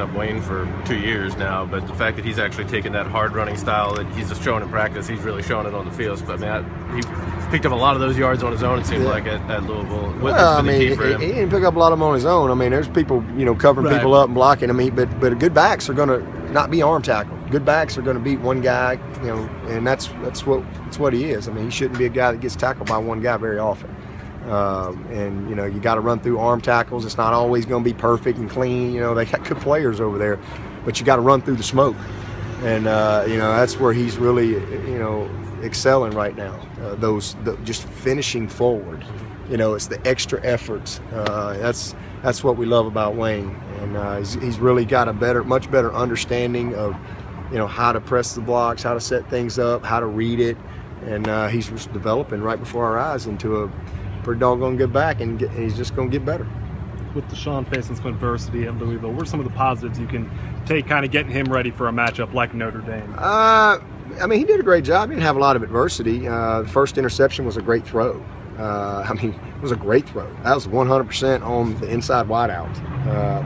up Wayne for 2 years now, but the fact that he's actually taken that hard running style that he's just shown in practice, he's really shown it on the field. But man, he picked up a lot of those yards on his own, it seemed like at Louisville. Well, I mean, he didn't pick up a lot of them on his own. I mean, there's people, covering people up and blocking. I mean, but good backs are going to not be arm tackled. Good backs are going to beat one guy, and that's what he is. I mean, he shouldn't be a guy that gets tackled by one guy very often. And you got to run through arm tackles. It's not always going to be perfect and clean. They got good players over there, but you got to run through the smoke. And that's where he's really excelling right now. Just finishing forward. It's the extra efforts. That's what we love about Wayne, and he's really got a much better understanding of how to press the blocks, how to set things up, how to read it, and he's just developing right before our eyes into a pretty doggone good back, and he's just going to get better. With Deshaun facing some adversity at Louisville, what are some of the positives you can take kind of getting him ready for a matchup like Notre Dame? I mean, he did a great job. He didn't have a lot of adversity. The first interception was a great throw. It was a great throw. That was 100% on the inside wideout.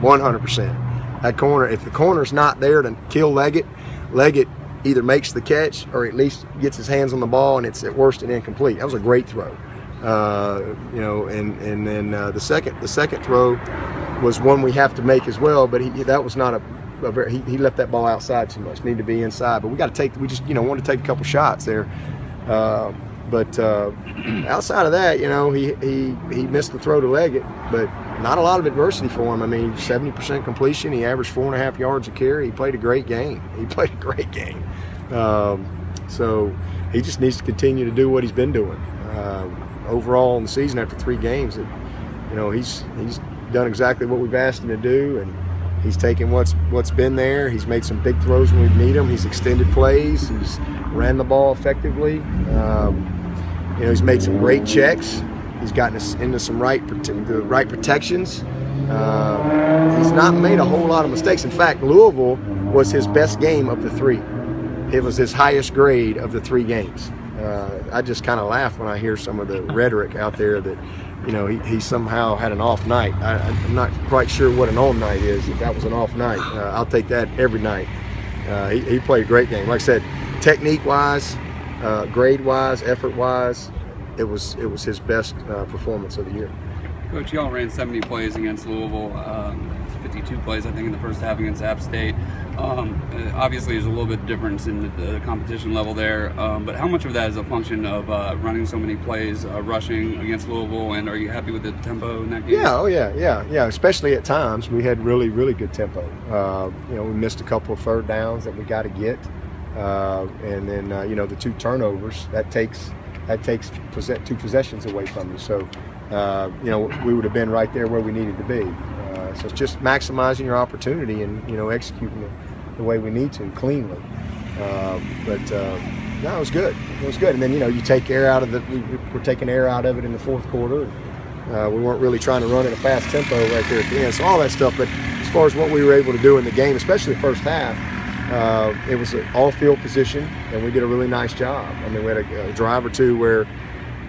100%. That corner, if the corner's not there to kill Leggett either makes the catch or at least gets his hands on the ball, and it's at worst an incomplete. That was a great throw. And then the second throw was one we have to make as well, but that was not he left that ball outside too much. Needed to be inside, but we just want to take a couple shots there. But outside of that, he missed the throw to Leggett, but not a lot of adversity for him. I mean, 70% completion. He averaged 4.5 yards a carry. He played a great game. So he just needs to continue to do what he's been doing. Overall in the season, after 3 games, he's done exactly what we've asked him to do, and he's taken what's been there. He's made some big throws when we need him. He's extended plays. He's ran the ball effectively. He's made some great checks. He's gotten us into some right protections. He's not made a whole lot of mistakes. In fact, Louisville was his best game of the 3. It was his highest grade of the 3 games. I just kind of laugh when I hear some of the rhetoric out there that, he somehow had an off night. I'm not quite sure what an on night is. If that was an off night, I'll take that every night. He played a great game. Like I said, technique-wise, grade-wise, effort-wise, it was his best performance of the year. Coach, y'all ran 70 plays against Louisville, 52 plays, I think, in the first half against App State. Obviously, there's a little bit of difference in the competition level there, but how much of that is a function of running so many plays, rushing against Louisville, and are you happy with the tempo in that game? Yeah. Especially at times, we had really, really good tempo. We missed a couple of third downs that we got to get, and then the 2 turnovers that takes 2 possessions away from you. So. We would have been right there where we needed to be. So it's just maximizing your opportunity and, executing the way we need to, cleanly. No, it was good. It was good. And then, you take air out of we're taking air out of it in the fourth quarter. We weren't really trying to run at a fast tempo right there at the end. So all that stuff. But as far as what we were able to do in the game, especially the first half, it was an all-field position, and we did a really nice job. I mean, we had a drive or two where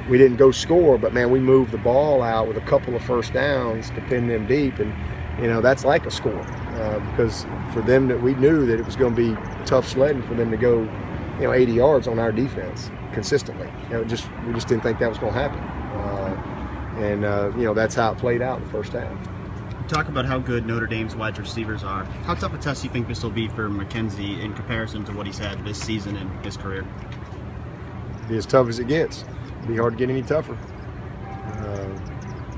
we didn't go score, but man, we moved the ball out with a couple of first downs to pin them deep, and that's like a score because for them we knew that it was going to be tough sledding for them to go 80 yards on our defense consistently. We just didn't think that was going to happen, and that's how it played out in the first half. Talk about how good Notre Dame's wide receivers are. How tough a test do you think this will be for McKenzie in comparison to what he's had this season in his career? Be as tough as it gets. Be hard to get any tougher.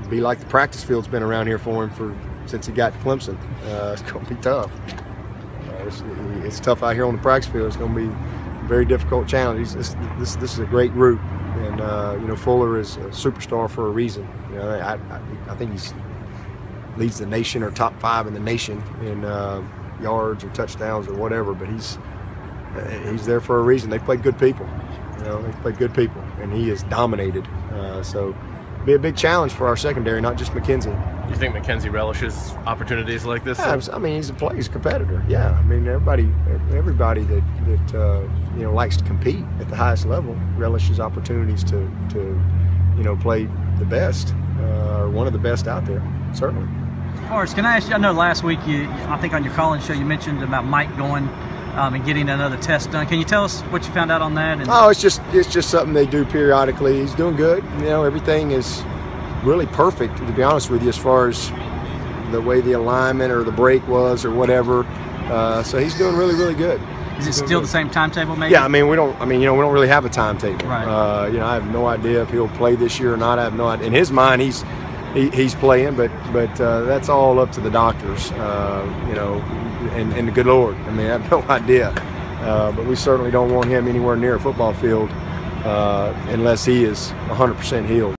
Be like the practice field's been around here for him since he got to Clemson. It's going to be tough. It's tough out here on the practice field. It's going to be a very difficult challenge. This is a great group, and Fuller is a superstar for a reason. I think he leads the nation or top 5 in the nation in yards or touchdowns or whatever. But he's there for a reason. They play good people. They play good people, and he is dominated. So it'll be a big challenge for our secondary, not just McKenzie. You think McKenzie relishes opportunities like this? Yeah, I mean, he's a competitor. Yeah, I mean, everybody that likes to compete at the highest level relishes opportunities to play the best or one of the best out there. Certainly. Forrest, can I ask you, I know last week I think on your call-in show you mentioned about Mike going and getting another test done. Can you tell us what you found out on that? Oh, it's just something they do periodically. He's doing good. Everything is really perfect, to be honest with you, as far as the way the alignment or the break was or whatever. So he's doing really, really good. Is it still the same timetable, maybe? Yeah, we don't really have a timetable. Right. I have no idea if he'll play this year or not. I have no idea. In his mind, he's playing, but that's all up to the doctors, and the good Lord. I have no idea. But we certainly don't want him anywhere near a football field unless he is 100% healed.